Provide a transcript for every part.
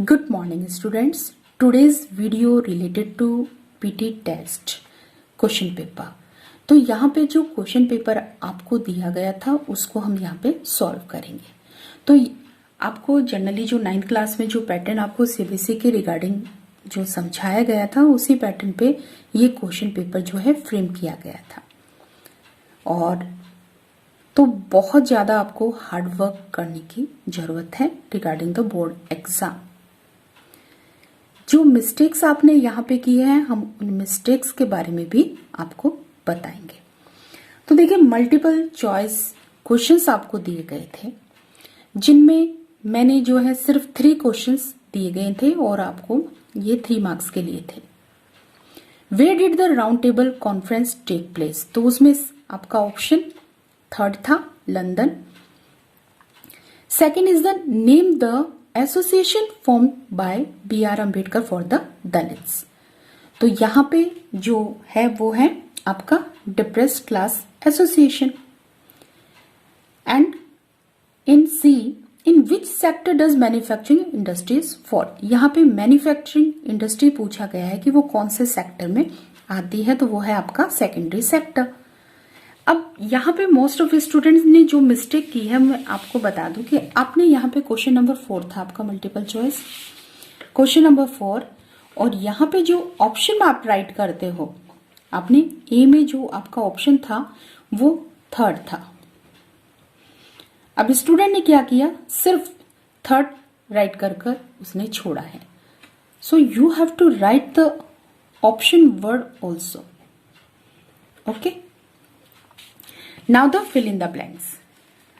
Good morning students. Today's video related to PT test question paper. तो यहाँ पे जो क्वेश्चन पेपर आपको दिया गया था उसको हम यहाँ पे सॉल्व करेंगे। तो आपको जनरली जो 9th क्लास में जो पैटर्न आपको सीबीएसई के रिगार्डिंग जो समझाया गया था उसी पैटर्न पे ये क्वेश्चन पेपर जो है फ्रेम किया गया था। और तो बहुत ज़्यादा आपको हार्ड वर्क करने की ज़रूरत है रिगार्डिंग द बोर्ड एग्ज़ाम। जो मिस्टेक्स आपने यहाँ पे किए हैं हम उन मिस्टेक्स के बारे में भी आपको बताएंगे। तो देखिए, मल्टीपल चॉइस क्वेश्चंस आपको दिए गए थे जिनमें मैंने जो है सिर्फ 3 क्वेश्चंस दिए गए थे और आपको ये 3 मार्क्स के लिए थे। Where did the round table conference take place? तो उसमें आपका ऑप्शन 3rd था London. Second is the name the association form by BR Ambedkar for the Dalits. तो यहाँ पे जो है वो है आपका depressed class association. And in C, in which sector does manufacturing industries fall? यहाँ पे मैन्युफैक्चरिंग इंडस्ट्री पूछा गया है कि वो कौन से सेक्टर में आती है, तो वो है आपका सेकेंडरी सेक्टर। अब यहाँ पे मोस्ट ऑफ स्टूडेंट्स ने जो मिस्टेक की है मैं आपको बता दूं कि आपने यहाँ पे क्वेश्चन नंबर 4 था आपका मल्टीपल चॉइस क्वेश्चन नंबर 4, और यहाँ पे जो ऑप्शन आप राइट करते हो आपने ए में जो आपका ऑप्शन था वो 3rd था। अब स्टूडेंट ने क्या किया, सिर्फ 3rd राइट कर उसने छोड़ा है। So you have to write the option word also. Okay, now the fill in the blanks.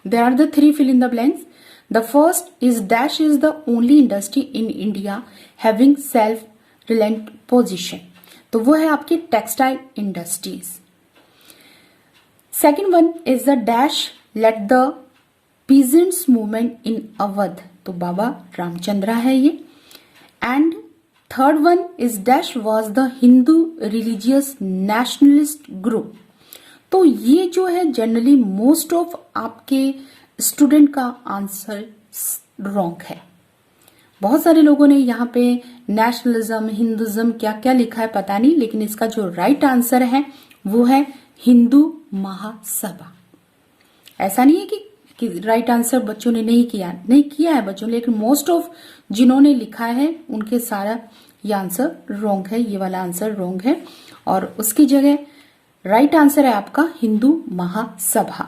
There are the 3 fill in the blanks. The first is dash is the only industry in India having self-reliant position. तो वो है आपकी textile industries. Second one is the dash led the peasants movement in Awadh. तो बाबा रामचंद्रा है ये। And third one is dash was the Hindu religious nationalist group। तो ये जो है जनरली मोस्ट ऑफ आपके स्टूडेंट का आंसर रॉन्ग है। बहुत सारे लोगों ने यहाँ पे नेशनलिज्म हिंदुज्म क्या क्या लिखा है पता नहीं, लेकिन इसका जो राइट आंसर है वो है हिंदू महासभा। ऐसा नहीं है कि राइट आंसर बच्चों ने नहीं किया है बच्चों, लेकिन मोस्ट ऑफ जिन्होंने लिखा है उनके सारा ये आंसर रॉन्ग है, ये वाला आंसर रॉन्ग है। और उसकी जगह राइट आंसर है आपका हिंदू महासभा।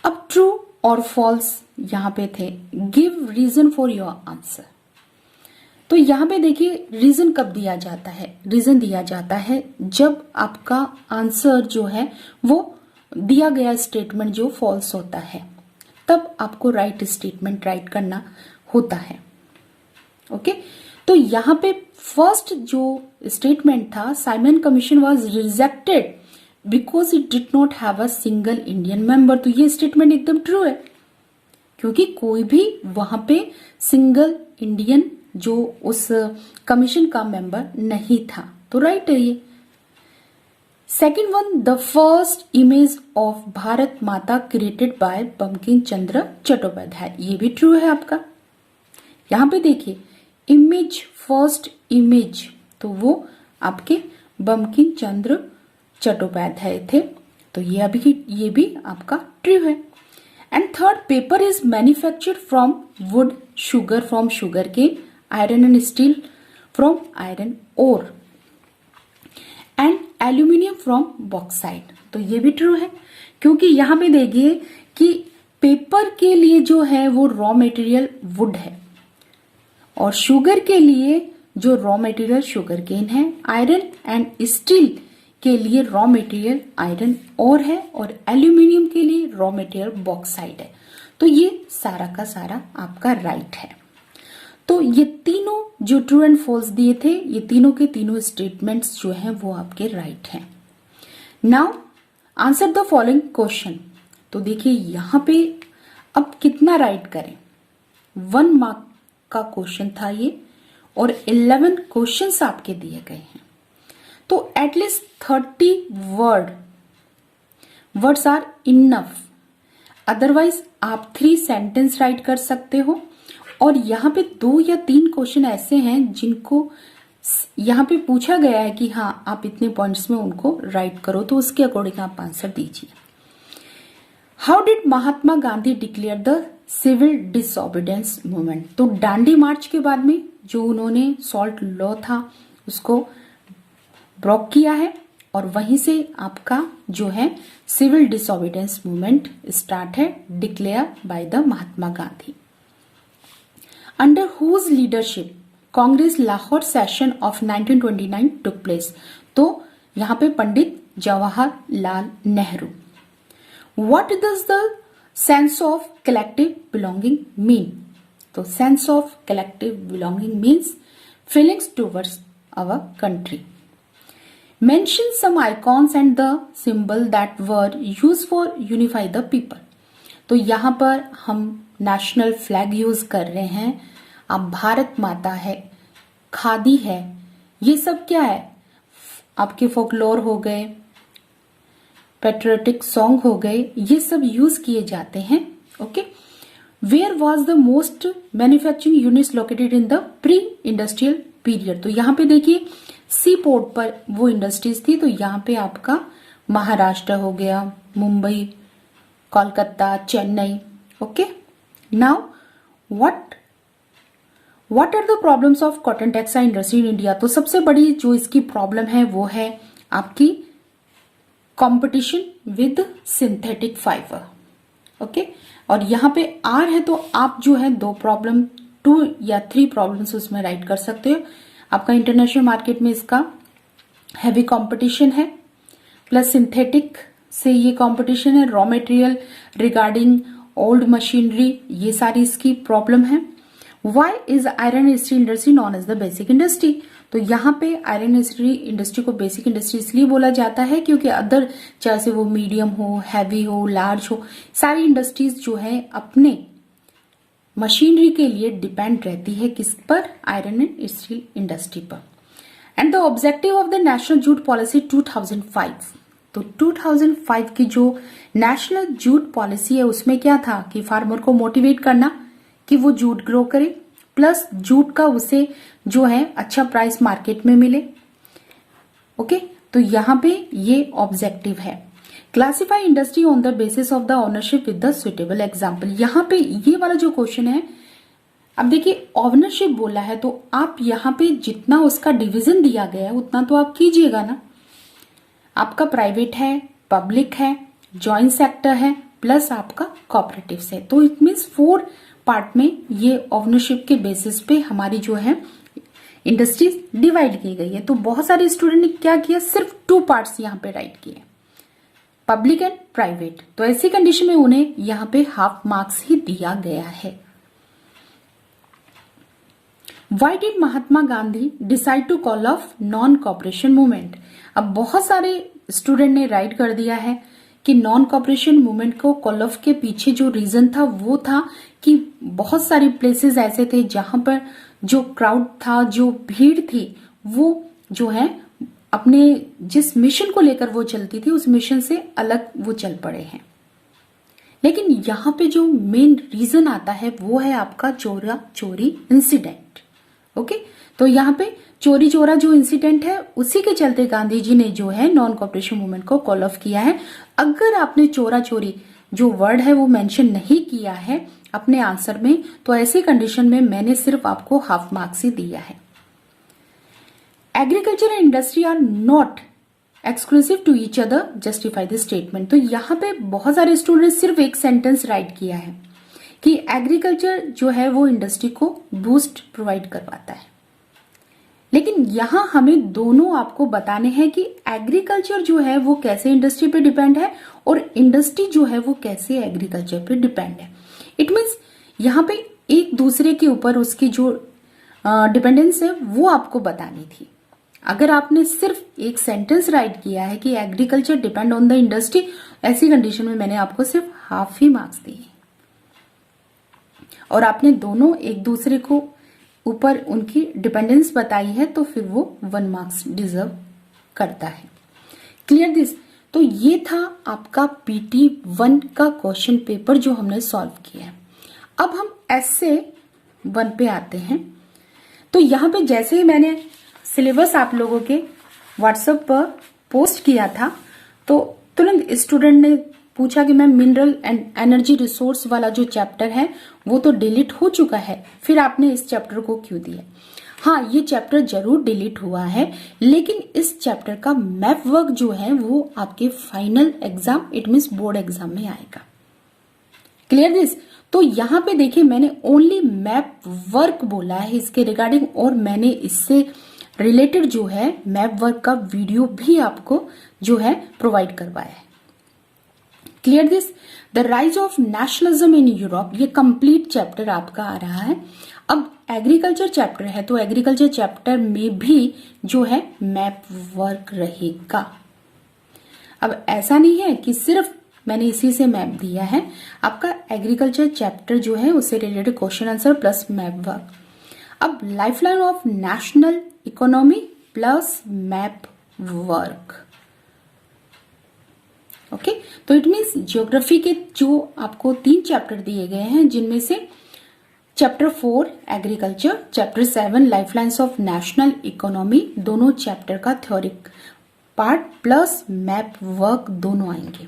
अब ट्रू और फॉल्स यहां पे थे। Give reason for your answer. तो यहां पे देखिए रीजन कब दिया जाता है, रीजन दिया जाता है जब आपका आंसर जो है वो दिया गया स्टेटमेंट जो फॉल्स होता है, तब आपको राइट स्टेटमेंट राइट करना होता है। ओके, तो यहां पे फर्स्ट जो स्टेटमेंट था, Simon commission was rejected because it did not have a single Indian member. तो ये स्टेटमेंट एकदम ट्रू है क्योंकि कोई भी वहां पे सिंगल इंडियन जो उस कमीशन का मेंबर नहीं था, तो राइट है ये। Second one, the first image of Bharat माता क्रिएटेड बाय बंकिम चंद्र चट्टोपाध्याय। ये भी ट्रू है आपका। यहां पे देखिए इमेज, फर्स्ट इमेज, तो वो आपके बंकिम चंद्र चट्टोपाध्याय थे, तो ये भी आपका ट्रू है। And third, paper is manufactured from wood, sugar from sugar cane, iron and steel from iron ore, and aluminium from bauxite. तो ये भी ट्रू है क्योंकि यहां पे देखिए कि पेपर के लिए जो है वो रॉ मटेरियल वुड है और शुगर के लिए जो रॉ मटेरियल शुगर केन है, आयरन एंड स्टील के लिए रॉ मटेरियल आयरन ओर है, और एल्यूमिनियम के लिए रॉ मटेरियल बॉक्साइट है। तो ये सारा का सारा आपका राइट है। तो ये तीनों जो ट्रू एंड फॉल्स दिए थे, ये तीनों के तीनों स्टेटमेंट्स जो हैं वो आपके राइट हैं। Now answer the following question. तो देखिए यहां पे अब कितना राइट करें, 1 मार्क का क्वेश्चन था ये और 11 क्वेश्चंस आपके दिए गए हैं, तो at least 30 words are enough. Otherwise आप 3 सेंटेंस राइट कर सकते हो और यहाँ पे 2 या 3 क्वेश्चन ऐसे हैं जिनको यहाँ पे पूछा गया है कि हाँ आप इतने पॉइंट्स में उनको राइट करो, तो उसके अकॉर्डिंग आप आंसर दीजिए। How did Mahatma Gandhi declare the civil disobedience movement? तो दांडी मार्च के बाद में जो उन्होंने सॉल्ट लॉ था उसको ब्रोक किया है, और वहीं से आपका जो है सिविल डिसओबीडियंस मूवमेंट स्टार्ट है, declare by the Mahatma Gandhi. Under whose leadership Congress Lahore session of 1929 took place? तो यहाँ पे Pandit Jawaharlal Nehru. What does the sense of collective belonging mean? तो sense of collective belonging means feelings towards our country. Mention some icons and the symbol that were used for unify the people. तो यहाँ पर हम national flag use कर रहे हैं, अब भारत माता है, खादी है, ये सब क्या है? आपके फोकलोर हो गए, पेट्रियोटिक सॉन्ग हो गए, ये सब यूज किए जाते हैं। Okay, where was the most manufacturing units located in the pre industrial period? तो यहाँ पे देखिए सी पोर्ट पर वो इंडस्ट्रीज थी, तो यहाँ पे आपका महाराष्ट्र हो गया, Mumbai, Kolkata, Chennai. Okay, now what are the problems of cotton textile industry in India? तो सबसे बड़ी जो इसकी प्रॉब्लम है वो है आपकी competition with synthetic fibre. Okay, और यहाँ पे आर है तो आप जो है 2 प्रॉब्लम 2 या 3 प्रॉब्लम्स उसमें राइट कर सकते हो। आपका इंटरनेशनल मार्केट में इसका हैवी कंपटीशन है, प्लस सिंथेटिक से ये कंपटीशन है, raw material regarding old machinery, ये सारी इसकी प्रॉब्लम है। Why is iron steel industry known as the basic industry? तो यहाँ पे आयरन स्टील इंडस्ट्री को बेसिक इंडस्ट्री इसलिए बोला जाता है क्योंकि अदर चाहे से वो मीडियम हो, हैवी हो, लार्ज हो, सारी इंडस्ट्रीज जो है अपने मशीनरी के लिए डिपेंड रहती है किस पर? आयरन एंड स्टील इंडस्ट्री पर। And the objective of the national jute policy 2005, तो 2005 की जो नेशनल जूट पॉलिसी है उसमें क्या था कि फार्मर को मोटिवेट करना कि वो जूट ग्रो करे, प्लस जूट का उसे जो है अच्छा प्राइस मार्केट में मिले। ओके, तो यहाँ पे ये ऑब्जेक्टिव है। Classify industry on the basis of the ownership with the suitable example. यहाँ पे ये वाला जो क्वेश्चन है, अब देखिए ओनरशिप बोला है तो आप यहाँ पे जितना उसका डिवीजन दिया गया है उतना तो आप कीजिएगा ना। आपका प्राइवेट है, पब्लिक है, जॉइंट सेक्टर है, प्लस आपका कोऑपरेटिव है, तो इट मीन्स 4 पार्ट में ये ओनरशिप के बेसिस पे हमारी जो है इंडस्ट्रीज डिवाइड की गई है। तो बहुत सारे स्टूडेंट ने क्या किया, सिर्फ 2 पार्ट्स यहाँ पे राइट किए, पब्लिक एंड प्राइवेट। तो ऐसी कंडीशन में उन्हें यहाँ पे हाफ मार्क्स ही दिया गया है। Why did Mahatma Gandhi decide to call off non cooperation movement? अब बहुत सारे स्टूडेंट ने राइट कर दिया है कि नॉन कॉपरेशन मूवमेंट को कॉल ऑफ के पीछे जो रीजन था वो था कि बहुत सारे प्लेसेस ऐसे थे जहां पर जो क्राउड था, जो भीड़ थी, वो जो है अपने जिस मिशन को लेकर वो चलती थी उस मिशन से अलग वो चल पड़े हैं। लेकिन यहाँ पे जो मेन रीजन आता है वो है आपका चोरा चोरी इंसिडेंट। ओके, तो यहाँ पे चोरी चोरा जो इंसिडेंट है उसी के चलते गांधी जी ने जो है नॉन कॉपरेशन मूवमेंट को कॉल ऑफ किया है। अगर आपने चोरा चोरी जो वर्ड है वो मेंशन नहीं किया है अपने आंसर में, तो ऐसी कंडीशन में मैंने सिर्फ आपको हाफ मार्क्स ही दिया है। Agriculture and industry are not exclusive to each other, justify the statement. तो यहाँ पे बहुत सारे स्टूडेंट सिर्फ एक सेंटेंस राइट किया है कि एग्रीकल्चर जो है वो इंडस्ट्री को बूस्ट प्रोवाइड करवाता है, लेकिन यहाँ हमें दोनों आपको बताने हैं कि एग्रीकल्चर जो है वो कैसे इंडस्ट्री पे डिपेंड है और इंडस्ट्री जो है वो कैसे एग्रीकल्चर पे डिपेंड है। इट मीन्स यहाँ पे एक दूसरे के ऊपर उसकी जो डिपेंडेंस है वो आपको बतानी थी। अगर आपने सिर्फ एक सेंटेंस राइट किया है कि agriculture depend on the industry, ऐसी कंडीशन में मैंने आपको सिर्फ हाफ ही मार्क्स दिए, और आपने दोनों एक दूसरे को ऊपर उनकी डिपेंडेंस बताई है तो फिर वो 1 मार्क्स डिजर्व करता है। Clear this? तो ये था आपका PT1 का क्वेश्चन पेपर जो हमने सॉल्व किया है। अब हम ऐसे 1 पे आते हैं। तो यहाँ पे जैसे ही मैंने सिलेबस आप लोगों के व्हाट्सएप पर पोस्ट किया था तो तुरंत स्टूडेंट ने पूछा कि ma'am mineral and energy resource वाला जो चैप्टर है वो तो डिलीट हो चुका है, फिर आपने इस चैप्टर को क्यों दिया? हाँ, ये चैप्टर जरूर डिलीट हुआ है, लेकिन इस चैप्टर का मैप वर्क जो है वो आपके final exam, it means board exam में आएगा। Clear this? तो यहाँ पे देखिए मैंने ओनली मैप वर्क बोला है इसके रिगार्डिंग, और मैंने इससे रिलेटेड जो है मैप वर्क का वीडियो भी आपको जो है प्रोवाइड करवाया है। Clear this? The rise of nationalism in Europe, ये कंप्लीट चैप्टर आपका आ रहा है। अब एग्रीकल्चर चैप्टर है तो एग्रीकल्चर चैप्टर में भी जो है मैप वर्क रहेगा। अब ऐसा नहीं है कि सिर्फ मैंने इसी से मैप दिया है, आपका एग्रीकल्चर चैप्टर जो है उससे related question answer plus map work. अब lifeline of national economy plus map work. Okay, तो इट मीन्स ज्योग्राफी के जो आपको 3 चैप्टर दिए गए हैं, जिनमें से chapter 4 agriculture, chapter 7 lifelines of national economy, दोनों चैप्टर का थ्योरिक पार्ट प्लस मैप वर्क दोनों आएंगे।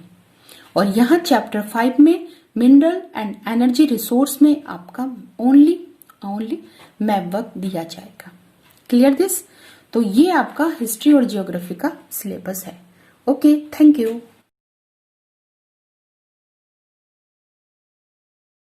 और यहाँ चैप्टर 5 में मिनरल एंड एनर्जी रिसोर्स में आपका ओनली मैप वर्क दिया जाएगा। Clear this? तो ये आपका हिस्ट्री और जियोग्राफी का सिलेबस है। Okay, thank you.